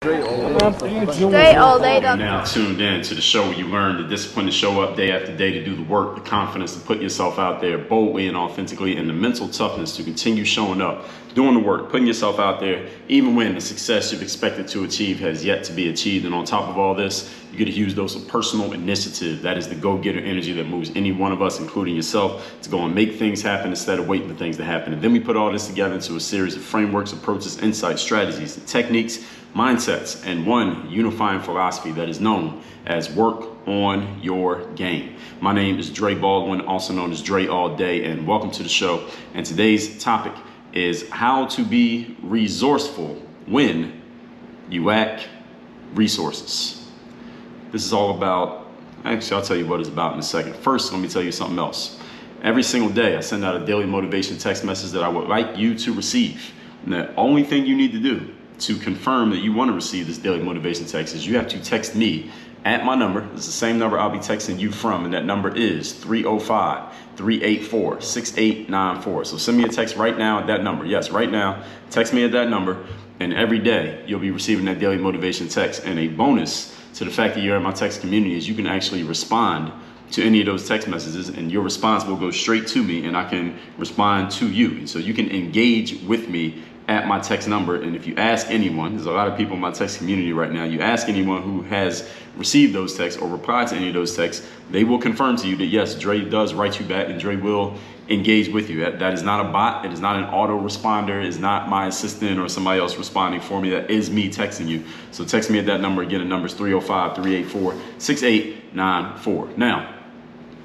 Dre all day. You're now tuned in to the show where you learn the discipline to show up day after day to do the work, the confidence to put yourself out there boldly and authentically, and the mental toughness to continue showing up, doing the work, putting yourself out there, even when the success you've expected to achieve has yet to be achieved. And on top of all this, you get a huge dose of personal initiative. That is the go-getter energy that moves any one of us, including yourself, to go and make things happen instead of waiting for things to happen. And then we put all this together into a series of frameworks, approaches, insights, strategies, and techniques, mindsets, and one unifying philosophy that is known as work on your game. My name is Dre Baldwin, also known as Dre All Day, and welcome to the show. And today's topic is how to be resourceful when you lack resources. This is all about, actually I'll tell you what it's about in a second. First, let me tell you something else. Every single day I send out a daily motivation text message that I would like you to receive. And the only thing you need to do to confirm that you want to receive this daily motivation text is you have to text me at my number. It's the same number I'll be texting you from, and that number is 305-384-6894. So send me a text right now at that number. Yes, right now, text me at that number, and every day you'll be receiving that daily motivation text. And a bonus to the fact that you're in my text community is you can actually respond to any of those text messages, and your response will go straight to me, and I can respond to you. And so you can engage with me at my text number. And if you ask anyone, there's a lot of people in my text community right now, you ask anyone who has received those texts or replied to any of those texts, they will confirm to you that yes, Dre does write you back and Dre will engage with you. That is not a bot. It is not an auto responder. It's not my assistant or somebody else responding for me. That is me texting you. So text me at that number. Again, the number is 305-384-6894. Now,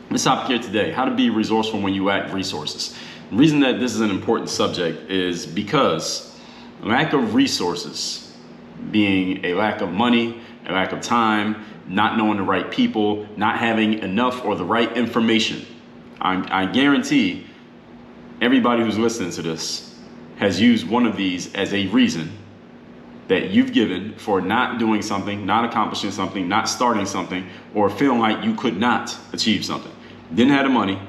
this topic here today, how to be resourceful when you lack resources. The reason that this is an important subject is because lack of resources, being a lack of money, a lack of time, not knowing the right people, not having enough or the right information. I guarantee everybody who's listening to this has used one of these as a reason that you've given for not doing something, not accomplishing something, not starting something, or feeling like you could not achieve something. Didn't have the money,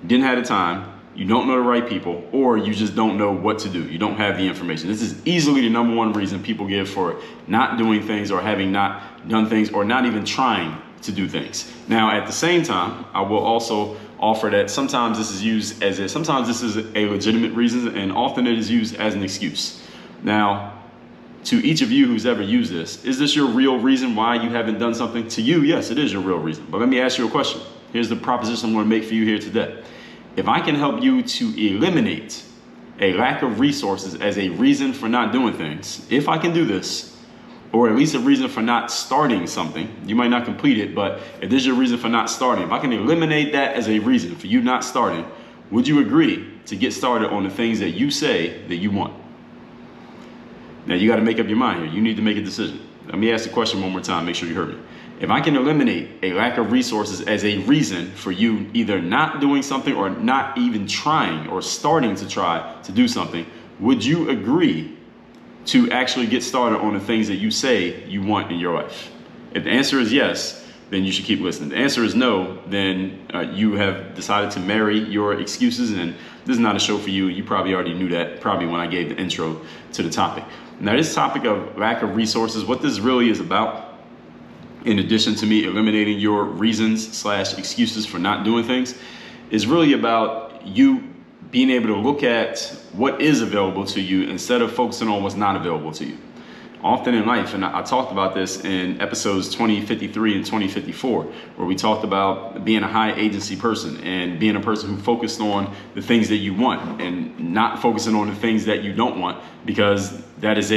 didn't have the time, you don't know the right people, or you just don't know what to do. You don't have the information. This is easily the number one reason people give for not doing things or having not done things or not even trying to do things. Now, at the same time, I will also offer that sometimes this is used as sometimes this is a legitimate reason, and often it is used as an excuse. Now, to each of you who's ever used this, is this your real reason why you haven't done something? To you, yes, it is your real reason. But let me ask you a question. Here's the proposition I'm going to make for you here today. If I can help you to eliminate a lack of resources as a reason for not doing things, if I can do this, or at least a reason for not starting something, you might not complete it, but if this is your reason for not starting, if I can eliminate that as a reason for you not starting, would you agree to get started on the things that you say that you want? Now you got to make up your mind here. You need to make a decision. Let me ask the question one more time. Make sure you heard me. If I can eliminate a lack of resources as a reason for you either not doing something or not even trying or starting to try to do something, would you agree to actually get started on the things that you say you want in your life? If the answer is yes, then you should keep listening. The answer is no, then you have decided to marry your excuses, and this is not a show for you. You probably already knew that probably when I gave the intro to the topic. Now, this topic of lack of resources, what this really is about, in addition to me eliminating your reasons / excuses for not doing things, is really about you being able to look at what is available to you instead of focusing on what's not available to you. Often in life, and I talked about this in episodes 2053 and 2054, where we talked about being a high agency person and being a person who focused on the things that you want and not focusing on the things that you don't want, because that is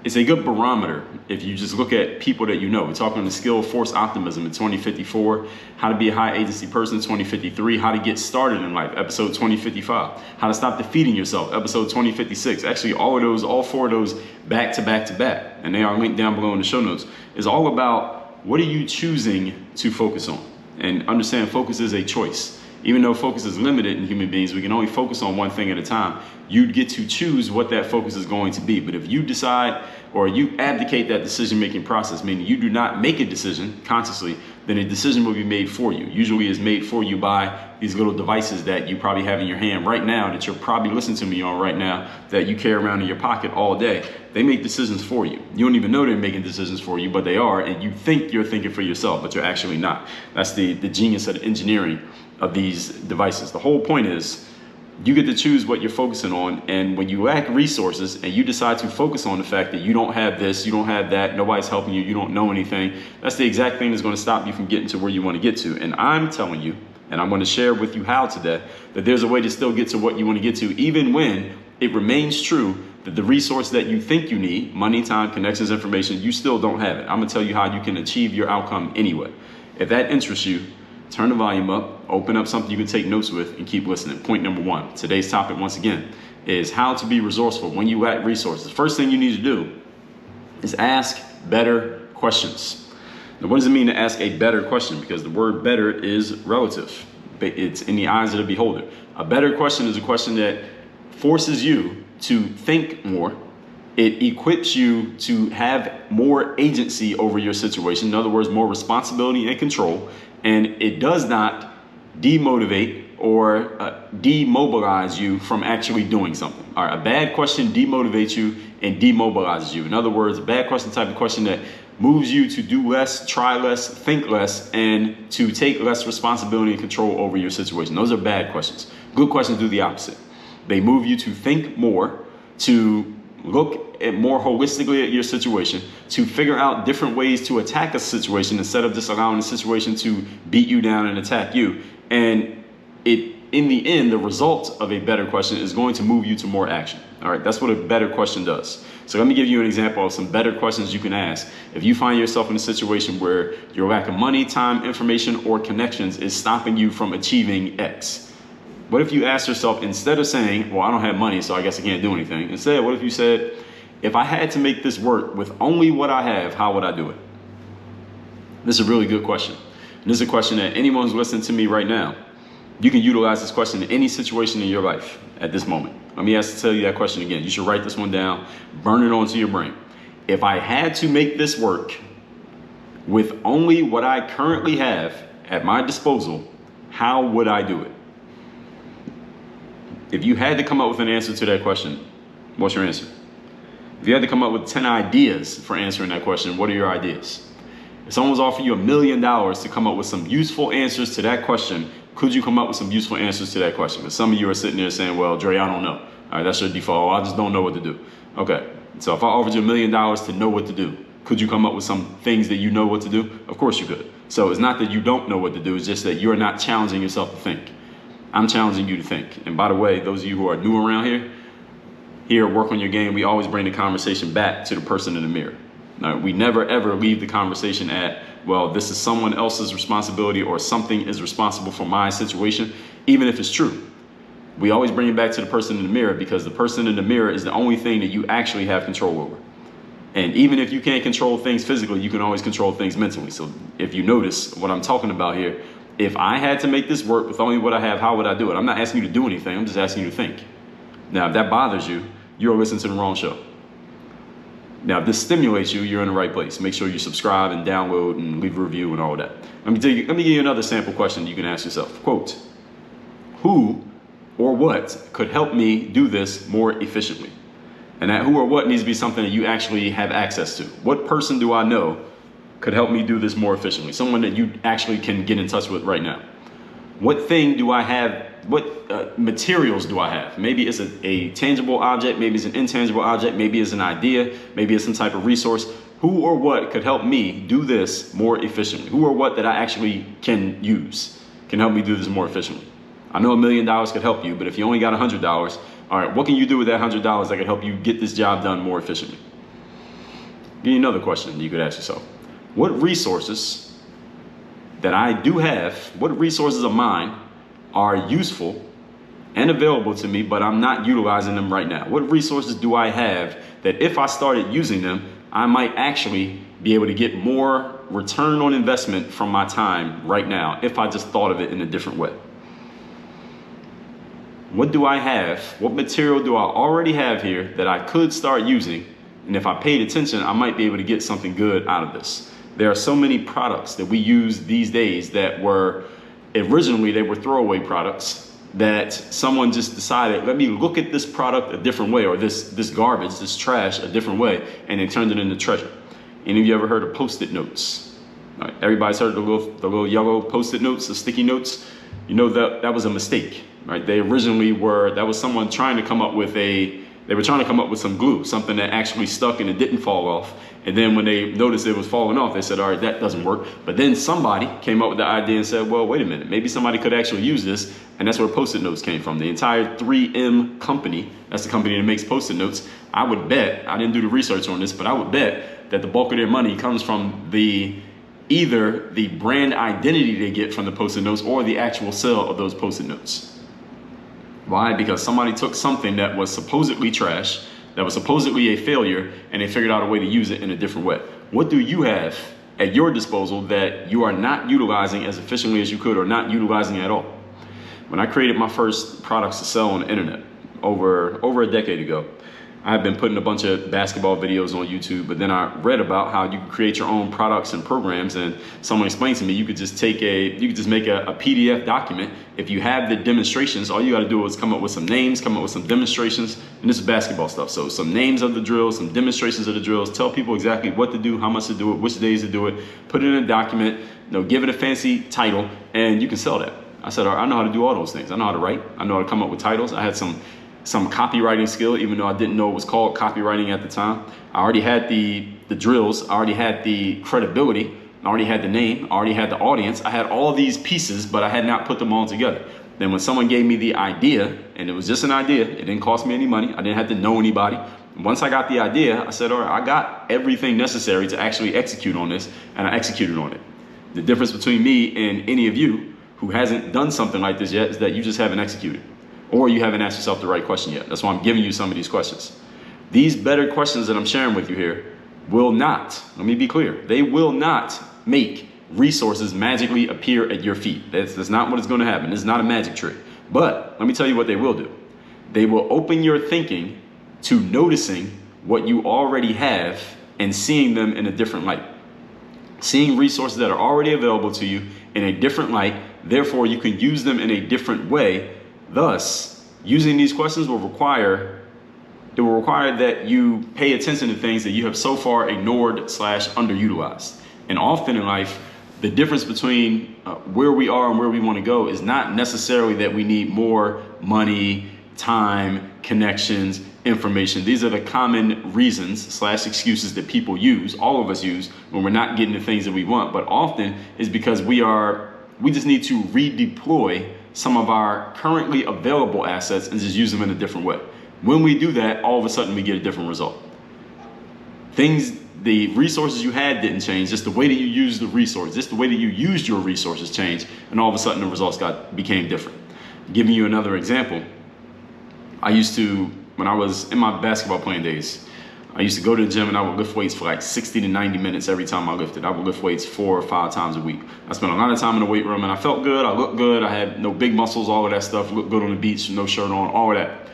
it's a good barometer if you just look at people that you know. We're talking the skill force optimism in 2054, how to be a high agency person in 2053, how to get started in life, episode 2055, how to stop defeating yourself, episode 2056. Actually, all four of those back to back to back, and they are linked down below in the show notes, is all about what are you choosing to focus on. And understand focus is a choice. Even though focus is limited in human beings, we can only focus on one thing at a time. You get to choose what that focus is going to be. But if you decide or you abdicate that decision-making process, meaning you do not make a decision consciously then a decision will be made for you. Usually it's made for you by these little devices that you probably have in your hand right now, that you're probably listening to me on right now, that you carry around in your pocket all day. They make decisions for you. You don't even know they're making decisions for you, but they are, and you think you're thinking for yourself, but you're actually not. That's the genius of the engineering of these devices. The whole point is you get to choose what you're focusing on, and when you lack resources and you decide to focus on the fact that you don't have this, you don't have that, nobody's helping you, you don't know anything, that's the exact thing that's going to stop you from getting to where you want to get to. And I'm telling you, and I'm going to share with you how today, that there's a way to still get to what you want to get to, even when it remains true that the resource that you think you need, money, time, connections, information, you still don't have it. I'm going to tell you how you can achieve your outcome anyway. If that interests you, turn the volume up, open up something you can take notes with, and keep listening. Point number one, today's topic once again, is how to be resourceful when you lack resources. First thing you need to do is ask better questions. Now, what does it mean to ask a better question? Because the word better is relative. It's in the eyes of the beholder. A better question is a question that forces you to think more. It equips you to have more agency over your situation. In other words, more responsibility and control. And it does not demotivate or demobilize you from actually doing something. All right, a bad question demotivates you and demobilizes you. In other words, a bad question, type of question that moves you to do less, try less, think less, and to take less responsibility and control over your situation. Those are bad questions. Good questions do the opposite. They move you to think more, to look at more holistically at your situation, to figure out different ways to attack a situation instead of just allowing the situation to beat you down and attack you. And in the end, the result of a better question is going to move you to more action. All right, that's what a better question does. So let me give you an example of some better questions you can ask. If you find yourself in a situation where your lack of money, time, information, or connections is stopping you from achieving X, what if you ask yourself, instead of saying, well, I don't have money, so I guess I can't do anything. Instead, what if you said, if I had to make this work with only what I have, how would I do it? This is a really good question. And this is a question that anyone who's listening to me right now, you can utilize this question in any situation in your life at this moment. Let me tell you that question again. You should write this one down, burn it onto your brain. If I had to make this work with only what I currently have at my disposal, how would I do it? If you had to come up with an answer to that question, what's your answer? If you had to come up with 10 ideas for answering that question, what are your ideas? If someone was offering you $1 million to come up with some useful answers to that question, could you come up with some useful answers to that question? Because some of you are sitting there saying, well, Dre, I don't know. All right, that's your default. I just don't know what to do. Okay, so if I offered you $1 million to know what to do, could you come up with some things that you know what to do? Of course you could. So it's not that you don't know what to do, it's just that you're not challenging yourself to think. I'm challenging you to think. And by the way, those of you who are new around here at Work on Your Game, we always bring the conversation back to the person in the mirror. Now, we never ever leave the conversation at, well, this is someone else's responsibility or something is responsible for my situation, even if it's true. We always bring it back to the person in the mirror, because the person in the mirror is the only thing that you actually have control over. And even if you can't control things physically, you can always control things mentally. So if you notice what I'm talking about here, if I had to make this work with only what I have, how would I do it? I'm not asking you to do anything. I'm just asking you to think. Now, if that bothers you, you're listening to the wrong show. Now, if this stimulates you, you're in the right place. Make sure you subscribe and download and leave a review and all of that. Let me give you another sample question you can ask yourself. Quote, who or what could help me do this more efficiently? And that who or what needs to be something that you actually have access to. What person do I know could help me do this more efficiently? Someone that you actually can get in touch with right now. What thing do I have? What materials do I have? Maybe it's a tangible object, maybe it's an intangible object, maybe it's an idea, maybe it's some type of resource. Who or what could help me do this more efficiently? Who or what that I actually can use can help me do this more efficiently? I know $1 million could help you, but if you only got $100, all right, what can you do with that $100 that could help you get this job done more efficiently? Give you another question you could ask yourself. What resources that I do have, what resources of mine are useful and available to me, but I'm not utilizing them right now? What resources do I have that if I started using them, I might actually be able to get more return on investment from my time right now if I just thought of it in a different way? What do I have? What material do I already have here that I could start using? And if I paid attention, I might be able to get something good out of this. There are so many products that we use these days that were originally, they were throwaway products that someone just decided, let me look at this product a different way, or this garbage, this trash a different way, and they turned it into treasure. Any of you ever heard of Post-it notes? All right, everybody's heard of the little yellow Post-it notes, the sticky notes? You know that was a mistake, right? They originally that was someone trying to come up with they were trying to come up with some glue, something that actually stuck and it didn't fall off. And then when they noticed it was falling off, they said, all right, that doesn't work. But then somebody came up with the idea and said, well, wait a minute, maybe somebody could actually use this. And that's where Post-it notes came from. The entire 3M company, that's the company that makes Post-it notes. I would bet, I didn't do the research on this, but I would bet that the bulk of their money comes from either the brand identity they get from the Post-it notes or the actual sale of those Post-it notes. Why? Because somebody took something that was supposedly trash, that was supposedly a failure, and they figured out a way to use it in a different way. What do you have at your disposal that you are not utilizing as efficiently as you could, or not utilizing at all? When I created my first products to sell on the internet over a decade ago, I have been putting a bunch of basketball videos on YouTube, but then I read about how you can create your own products and programs, and someone explained to me you could just make a PDF document. If you have the demonstrations, all you got to do is come up with some names, come up with some demonstrations, and this is basketball stuff. So some names of the drills, some demonstrations of the drills, tell people exactly what to do, how much to do it, which days to do it, put it in a document, give it a fancy title, and you can sell that. I said, all right, I know how to do all those things. I know how to write. I know how to come up with titles. I had some copywriting skill, even though I didn't know it was called copywriting at the time. I already had the drills, I already had the credibility, I already had the name, I already had the audience. I had all these pieces, but I had not put them all together. Then when someone gave me the idea, and it was just an idea, it didn't cost me any money, I didn't have to know anybody. Once I got the idea, I said, all right, I got everything necessary to actually execute on this, and I executed on it. The difference between me and any of you who hasn't done something like this yet is that you just haven't executed. Or you haven't asked yourself the right question yet. That's why I'm giving you some of these questions. These better questions that I'm sharing with you here will not, let me be clear, they will not make resources magically appear at your feet. That's not what is going to happen. It's not a magic trick. But let me tell you what they will do. They will open your thinking to noticing what you already have and seeing them in a different light. Seeing resources that are already available to you in a different light, therefore you can use them in a different way. Thus, using these questions will require that you pay attention to things that you have so far ignored / underutilized. And often in life, the difference between where we are and where we want to go is not necessarily that we need more money, time, connections, information. These are the common reasons / excuses that people use, all of us use, when we're not getting the things that we want. But often is because we just need to redeploy some of our currently available assets and just use them in a different way. When we do that, all of a sudden we get a different result. The resources you had didn't change, just the way that you used the resource, just the way that you used your resources changed, and all of a sudden the results became different. Giving you another example, I used to, when I was in my basketball playing days, I used to go to the gym and I would lift weights for like 60 to 90 minutes every time I lifted. I would lift weights 4 or 5 times a week. I spent a lot of time in the weight room and I felt good, I looked good, I had no big muscles, all of that stuff, looked good on the beach, no shirt on, all of that.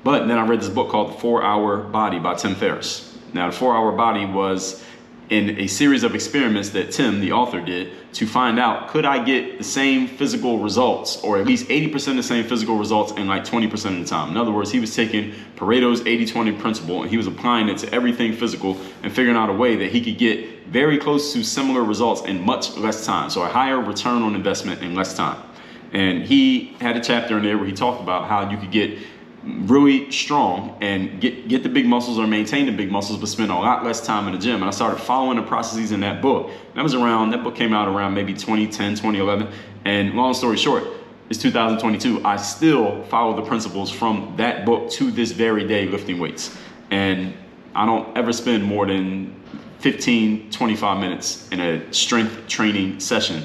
But then I read this book called The 4-Hour Body by Tim Ferriss. Now, The 4-Hour Body was in a series of experiments that Tim, the author, did to find out, could I get the same physical results, or at least 80% the same physical results in like 20% of the time? In other words, he was taking Pareto's 80-20 principle and he was applying it to everything physical and figuring out a way that he could get very close to similar results in much less time. So a higher return on investment in less time. And he had a chapter in there where he talked about how you could get really strong and get the big muscles or maintain the big muscles, but spend a lot less time in the gym. And I started following the processes in that book. That book came out around maybe 2010, 2011. And long story short, it's 2022. I still follow the principles from that book to this very day lifting weights. And I don't ever spend more than 15, 25 minutes in a strength training session,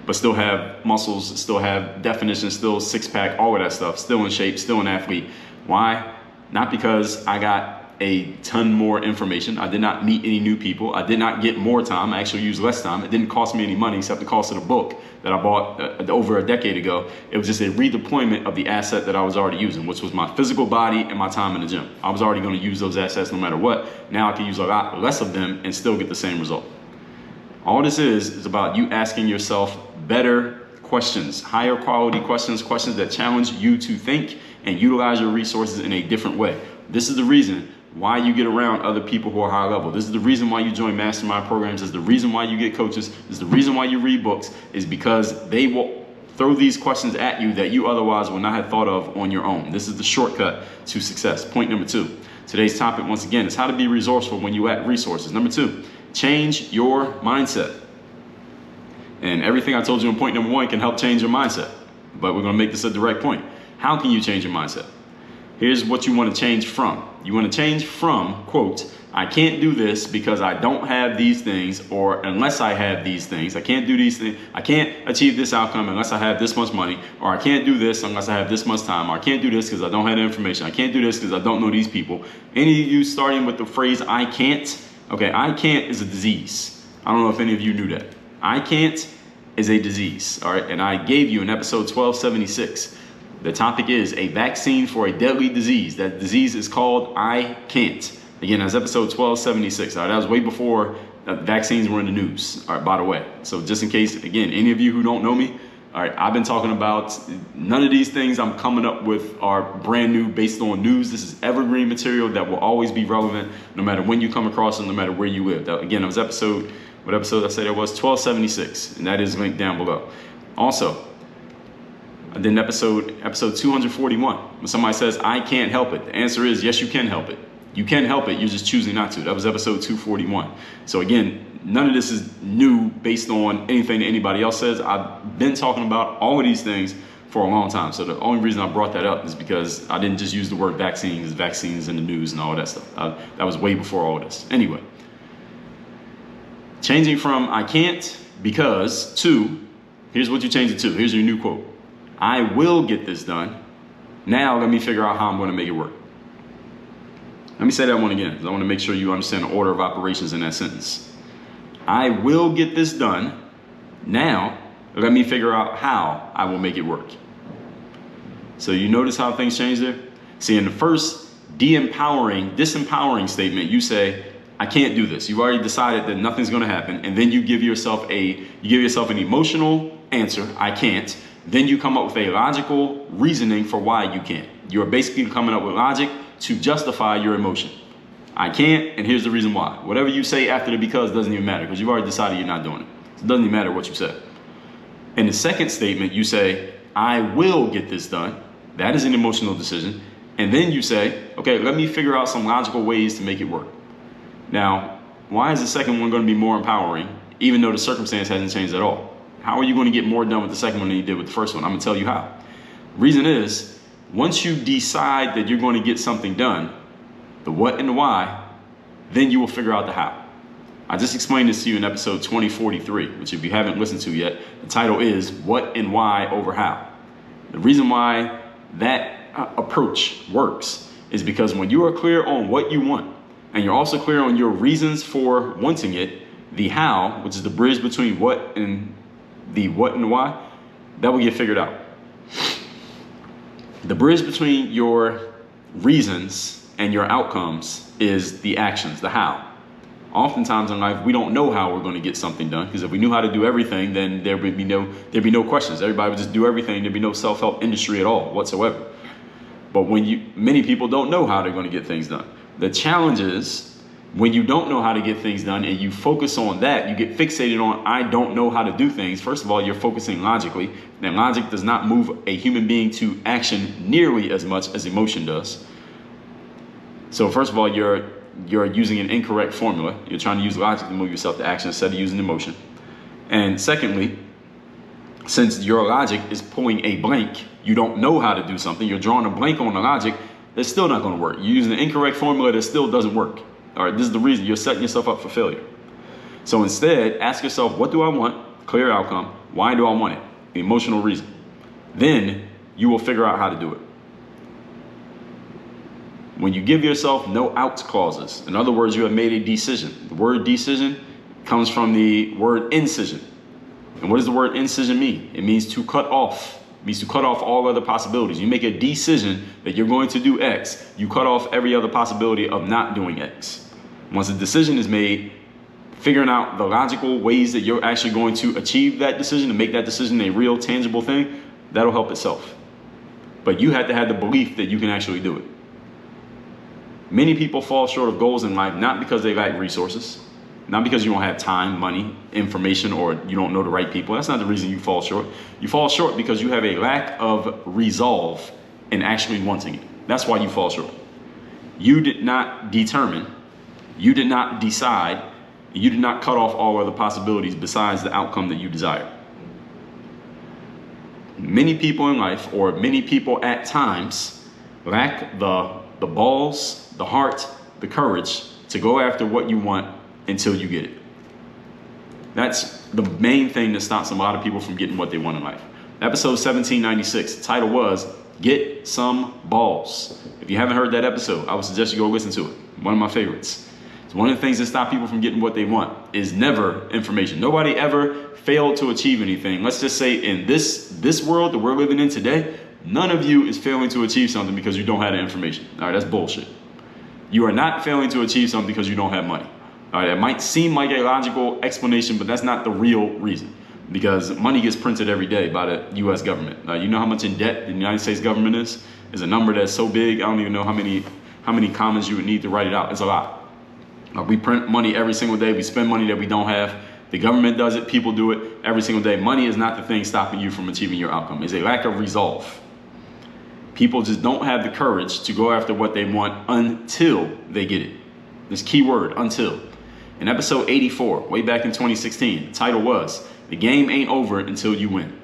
but still have muscles, still have definition, still six-pack, all of that stuff, still in shape, still an athlete. Why? Not because I got a ton more information. I did not meet any new people. I did not get more time. I actually used less time. It didn't cost me any money except the cost of the book that I bought over a decade ago. It was just a redeployment of the asset that I was already using, which was my physical body and my time in the gym. I was already going to use those assets no matter what. Now I can use a lot less of them and still get the same result. All this is about you asking yourself better questions, higher quality questions, questions that challenge you to think and utilize your resources in a different way. This is the reason why you get around other people who are high level. This is the reason why you join mastermind programs. This is the reason why you get coaches. This is the reason why you read books, is because they will throw these questions at you that you otherwise would not have thought of on your own. This is the shortcut to success. Point number 2. Today's topic, once again, is how to be resourceful when you lack resources. Number 2, change your mindset. And everything I told you in point number 1 can help change your mindset. But we're going to make this a direct point. How can you change your mindset? Here's what you want to change from. You want to change from, quote, I can't do this because I don't have these things, or unless I have these things. I can't do these things. I can't achieve this outcome unless I have this much money, or I can't do this unless I have this much time, or I can't do this because I don't have the information. I can't do this because I don't know these people. Any of you starting with the phrase I can't, okay, I can't is a disease. I don't know if any of you knew that. I can't is a disease, all right? And I gave you in episode 1276, the topic is a vaccine for a deadly disease. That disease is called I can't. Again, that's episode 1276. All right, that was way before vaccines were in the news, all right, by the way. So just in case, again, any of you who don't know me, all right, I've been talking about none of these things I'm coming up with are brand new based on news. This is evergreen material that will always be relevant no matter when you come across it, no matter where you live. Again, it was what episode I said it was? 1276, and that is linked down below. Also, then episode 241, when somebody says, I can't help it, the answer is, yes, you can help it. You can help it, you're just choosing not to. That was episode 241. So again, none of this is new based on anything that anybody else says. I've been talking about all of these things for a long time. So the only reason I brought that up is because I didn't just use the word vaccines in the news and all that stuff. That was way before all this. Anyway, changing from I can't because to, here's what you change it to. Here's your new quote. I will get this done. Now let me figure out how I'm going to make it work. Let me say that one again, because I want to make sure you understand the order of operations in that sentence. I will get this done. Now, let me figure out how I will make it work. So you notice how things change there? See, in the first disempowering statement, you say, I can't do this. You've already decided that nothing's going to happen. And then you give yourself an emotional answer, I can't. Then you come up with a logical reasoning for why you can't. You're basically coming up with logic to justify your emotion. I can't, and here's the reason why. Whatever you say after the because doesn't even matter, because you've already decided you're not doing it. So it doesn't even matter what you say. In the second statement, you say, I will get this done. That is an emotional decision. And then you say, okay, let me figure out some logical ways to make it work. Now, why is the second one going to be more empowering, even though the circumstance hasn't changed at all? How are you going to get more done with the second one than you did with the first one? I'm going to tell you how. Reason is, once you decide that you're going to get something done, the what and the why, then you will figure out the how. I just explained this to you in episode 2043, which if you haven't listened to yet, the title is What and Why Over How. The reason why that approach works is because when you are clear on what you want, and you're also clear on your reasons for wanting it, the how, which is the bridge between what and the why, that will get figured out. The bridge between your reasons and your outcomes is the actions, the how. Oftentimes in life, we don't know how we're going to get something done, because if we knew how to do everything, then there'd be no questions. Everybody would just do everything. There'd be no self-help industry at all whatsoever. But many people don't know how they're going to get things done. The challenge is when you don't know how to get things done and you focus on that, you get fixated on, I don't know how to do things. First of all, you're focusing logically. And logic does not move a human being to action nearly as much as emotion does. So first of all, you're using an incorrect formula. You're trying to use logic to move yourself to action instead of using emotion. And secondly, since your logic is pulling a blank, you don't know how to do something, you're drawing a blank on the logic, that's still not going to work. You're using an incorrect formula that still doesn't work. All right, this is the reason you're setting yourself up for failure. So instead, ask yourself, what do I want? Clear outcome. Why do I want it? The emotional reason. Then you will figure out how to do it. When you give yourself no outs clauses, in other words, you have made a decision. The word decision comes from the word incision. And what does the word incision mean? It means to cut off. It means to cut off all other possibilities. You make a decision that you're going to do X, you cut off every other possibility of not doing X. Once a decision is made, figuring out the logical ways that you're actually going to achieve that decision, to make that decision a real tangible thing, that'll help itself. But you have to have the belief that you can actually do it. Many people fall short of goals in life, not because they lack resources, not because you don't have time, money, information, or you don't know the right people. That's not the reason you fall short. You fall short because you have a lack of resolve in actually wanting it. That's why you fall short. You did not determine, you did not decide, you did not cut off all other possibilities besides the outcome that you desire. Many people in life, or many people at times, lack the balls, the heart, the courage to go after what you want until you get it. That's the main thing that stops a lot of people from getting what they want in life. Episode 1796, the title was Get Some Balls. If you haven't heard that episode, I would suggest you go listen to it. One of my favorites. It's one of the things that stop people from getting what they want is never information. Nobody ever failed to achieve anything. Let's just say in this world that we're living in today, none of you is failing to achieve something because you don't have the information. All right, that's bullshit. You are not failing to achieve something because you don't have money. All right, it might seem like a logical explanation, but that's not the real reason. Because money gets printed every day by the U.S. government. You know how much in debt the United States government is? It's a number that's so big, I don't even know how many commas you would need to write it out. It's a lot. We print money every single day. We spend money that we don't have. The government does it. People do it every single day. Money is not the thing stopping you from achieving your outcome. It's a lack of resolve. People just don't have the courage to go after what they want until they get it. This key word, until. In episode 84, way back in 2016, the title was, The Game Ain't Over Until You Win.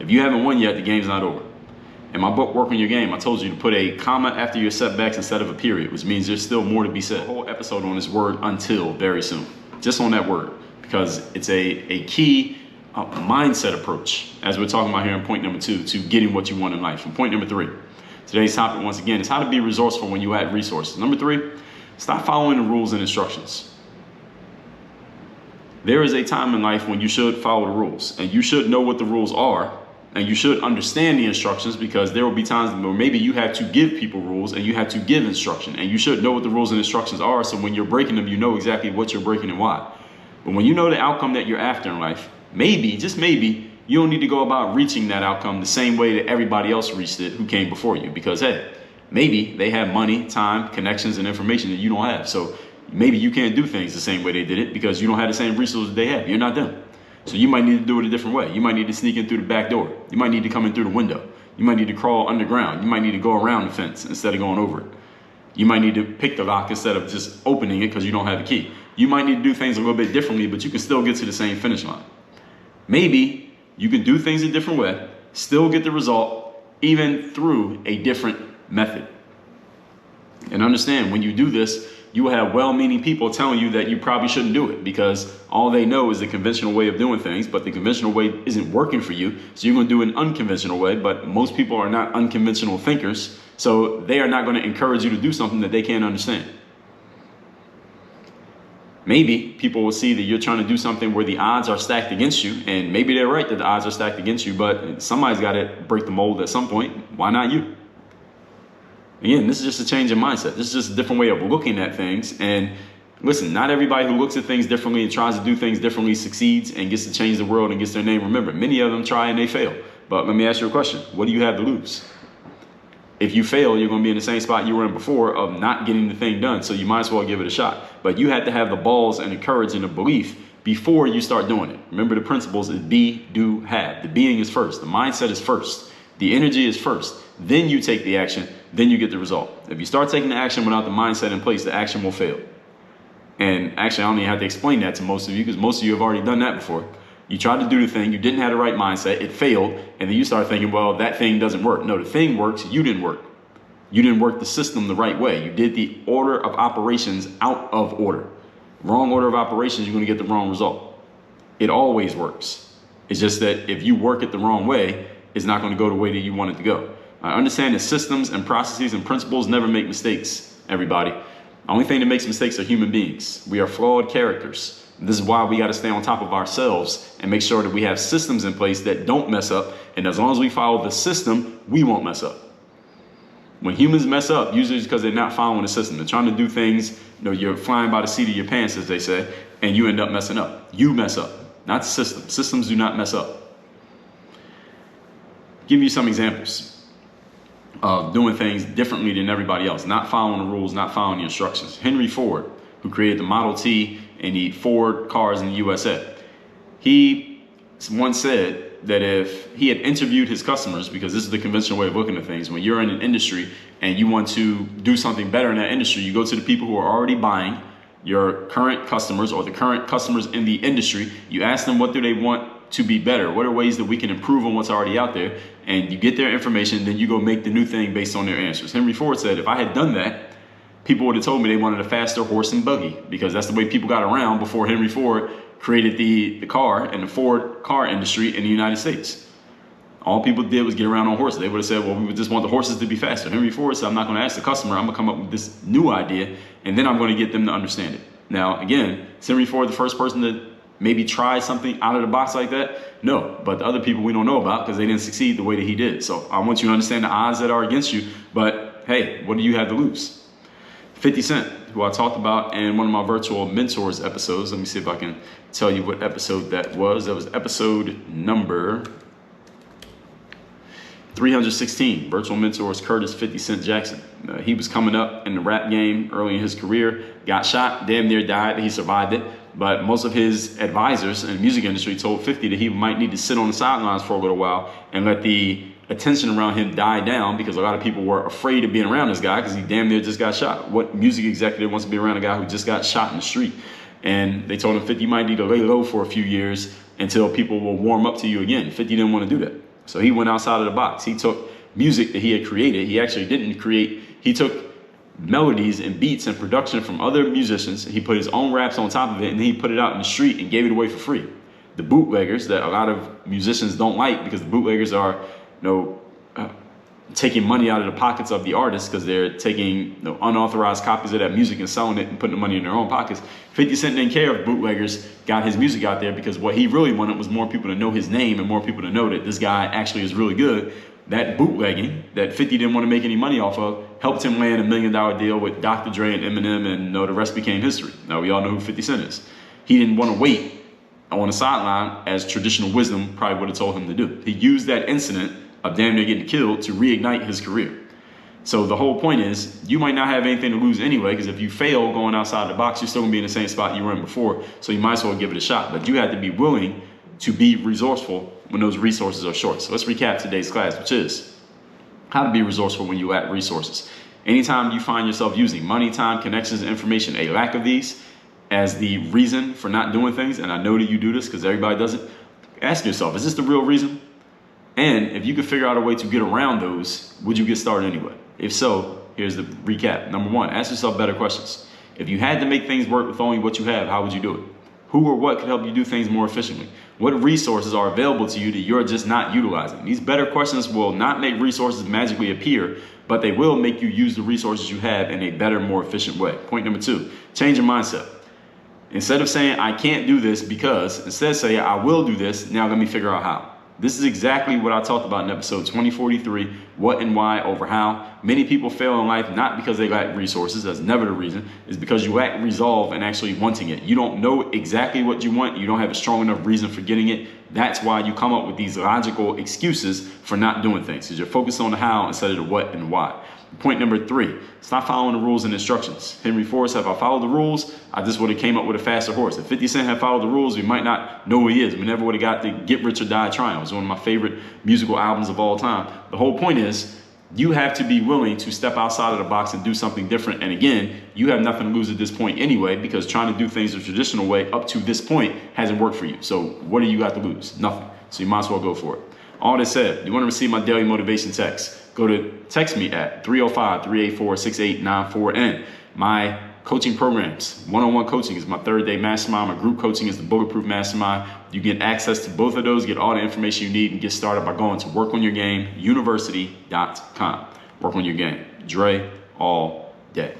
If you haven't won yet, the game's not over. In my book, Work on Your Game, I told you to put a comma after your setbacks instead of a period, which means there's still more to be said. A whole episode on this word, until, very soon. Just on that word, because it's a key mindset approach, as we're talking about here in point number 2, to getting what you want in life. And point number 3, today's topic, once again, is how to be resourceful when you have resources. Number 3, stop following the rules and instructions. There is a time in life when you should follow the rules, and you should know what the rules are, and you should understand the instructions, because there will be times where maybe you have to give people rules and you have to give instruction, and you should know what the rules and instructions are, so when you're breaking them, you know exactly what you're breaking and why. But when you know the outcome that you're after in life, maybe, just maybe, you don't need to go about reaching that outcome the same way that everybody else reached it who came before you, because hey, maybe they have money, time, connections, and information that you don't have. So maybe you can't do things the same way they did it because you don't have the same resources they have. You're not them. So you might need to do it a different way. You might need to sneak in through the back door. You might need to come in through the window. You might need to crawl underground. You might need to go around the fence instead of going over it. You might need to pick the lock instead of just opening it because you don't have a key. You might need to do things a little bit differently, but you can still get to the same finish line. Maybe you can do things a different way, still get the result, even through a different method. And understand, when you do this, you will have well-meaning people telling you that you probably shouldn't do it because all they know is the conventional way of doing things, but the conventional way isn't working for you. So you're going to do an unconventional way, but most people are not unconventional thinkers. So they are not going to encourage you to do something that they can't understand. Maybe people will see that you're trying to do something where the odds are stacked against you, and maybe they're right that the odds are stacked against you, but somebody's got to break the mold at some point. Why not you? Again, this is just a change in mindset. This is just a different way of looking at things. And listen, not everybody who looks at things differently and tries to do things differently succeeds and gets to change the world and gets their name remembered. Many of them try and they fail. But let me ask you a question. What do you have to lose? If you fail, you're going to be in the same spot you were in before of not getting the thing done. So you might as well give it a shot. But you have to have the balls and the courage and the belief before you start doing it. Remember, the principles is be, do, have. The being is first. The mindset is first. The energy is first. Then you take the action. Then you get the result. If you start taking the action without the mindset in place, the action will fail. And actually, I don't even have to explain that to most of you because most of you have already done that before. You tried to do the thing, you didn't have the right mindset, it failed, and then you start thinking, well, that thing doesn't work. No, the thing works, you didn't work. You didn't work the system the right way. You did the order of operations out of order. Wrong order of operations, you're going to get the wrong result. It always works. It's just that if you work it the wrong way, it's not going to go the way that you want it to go. I understand that systems and processes and principles never make mistakes, everybody. The only thing that makes mistakes are human beings. We are flawed characters. This is why we got to stay on top of ourselves and make sure that we have systems in place that don't mess up. And as long as we follow the system, we won't mess up. When humans mess up, usually it's because they're not following the system. They're trying to do things, you're flying by the seat of your pants, as they say, and you end up messing up. You mess up, not the system. Systems do not mess up. Give you some examples of doing things differently than everybody else, not following the rules, not following the instructions. Henry Ford, who created the Model T and the Ford cars in the USA, he once said that if he had interviewed his customers, because this is the conventional way of looking at things, when you're in an industry and you want to do something better in that industry, you go to the people who are already buying, your current customers or the current customers in the industry. You ask them, what do they want to be better? What are ways that we can improve on what's already out there? And you get their information, then you go make the new thing based on their answers. Henry Ford said, if I had done that, people would have told me they wanted a faster horse and buggy, because that's the way people got around before Henry Ford created the car and the Ford car industry in the United States. All people did was get around on horses. They would have said, well, we would just want the horses to be faster. Henry Ford said, I'm not going to ask the customer. I'm going to come up with this new idea, and then I'm going to get them to understand it. Now, again, is Henry Ford the first person to maybe try something out of the box like that? No, but the other people we don't know about because they didn't succeed the way that he did. So I want you to understand the odds that are against you, but hey, what do you have to lose? 50 Cent, who I talked about in one of my virtual mentors episodes. Let me see if I can tell you what episode that was. That was episode number 316, Virtual Mentors Curtis 50 Cent Jackson. He was coming up in the rap game early in his career, got shot, damn near died. He survived it. But most of his advisors in the music industry told 50 that he might need to sit on the sidelines for a little while and let the attention around him die down, because a lot of people were afraid of being around this guy because he damn near just got shot. What music executive wants to be around a guy who just got shot in the street? And they told him, 50, you might need to lay low for a few years until people will warm up to you again. 50 didn't want to do that. So he went outside of the box. He took music that he had created. He actually didn't create. He took melodies and beats and production from other musicians. He put his own raps on top of it, and then he put it out in the street and gave it away for free. The bootleggers that a lot of musicians don't like, because the bootleggers are, taking money out of the pockets of the artists because they're taking unauthorized copies of that music and selling it and putting the money in their own pockets. 50 Cent didn't care if bootleggers got his music out there, because what he really wanted was more people to know his name and more people to know that this guy actually is really good. That bootlegging that 50 didn't want to make any money off of helped him land $1 million deal with Dr. Dre and Eminem, and the rest became history. Now we all know who 50 Cent is. He didn't want to wait on the sideline, as traditional wisdom probably would have told him to do. He used that incident of damn near getting killed to reignite his career. So the whole point is, you might not have anything to lose anyway, because if you fail going outside the box, you're still gonna be in the same spot you were in before. So you might as well give it a shot. But you have to be willing to be resourceful when those resources are short. So let's recap today's class, which is how to be resourceful when you lack resources. Anytime you find yourself using money, time, connections, and information, a lack of these, as the reason for not doing things, and I know that you do this because everybody does it, ask yourself, is this the real reason? And if you could figure out a way to get around those, would you get started anyway? If so, here's the recap. Number one, ask yourself better questions. If you had to make things work with only what you have, how would you do it? Who or what could help you do things more efficiently? What resources are available to you that you're just not utilizing? These better questions will not make resources magically appear, but they will make you use the resources you have in a better, more efficient way. Point number two, change your mindset. Instead of saying, I can't do this because, instead say, I will do this, now let me figure out how. This is exactly what I talked about in episode 2043, what and why over how. Many people fail in life not because they lack resources, that's never the reason, it's because you lack resolve and actually wanting it. You don't know exactly what you want, you don't have a strong enough reason for getting it. That's why you come up with these logical excuses for not doing things, because you're focused on the how instead of the what and why. Point number three, stop following the rules and instructions. Henry Ford said, if I followed the rules, I just would have came up with a faster horse. If 50 Cent had followed the rules, we might not know who he is. We never would have got to Get Rich or Die Trying. It was one of my favorite musical albums of all time. The whole point is, you have to be willing to step outside of the box and do something different. And again, you have nothing to lose at this point anyway, because trying to do things the traditional way up to this point hasn't worked for you. So what do you got to lose? Nothing. So you might as well go for it. All that said, you want to receive my daily motivation text, go to text me at 305-384-6894. And my coaching programs, one-on-one coaching is my 3rd-day mastermind. My group coaching is the Bulletproof Mastermind. You get access to both of those, get all the information you need, and get started by going to workonyourgameuniversity.com. Work on your game. Dre all day.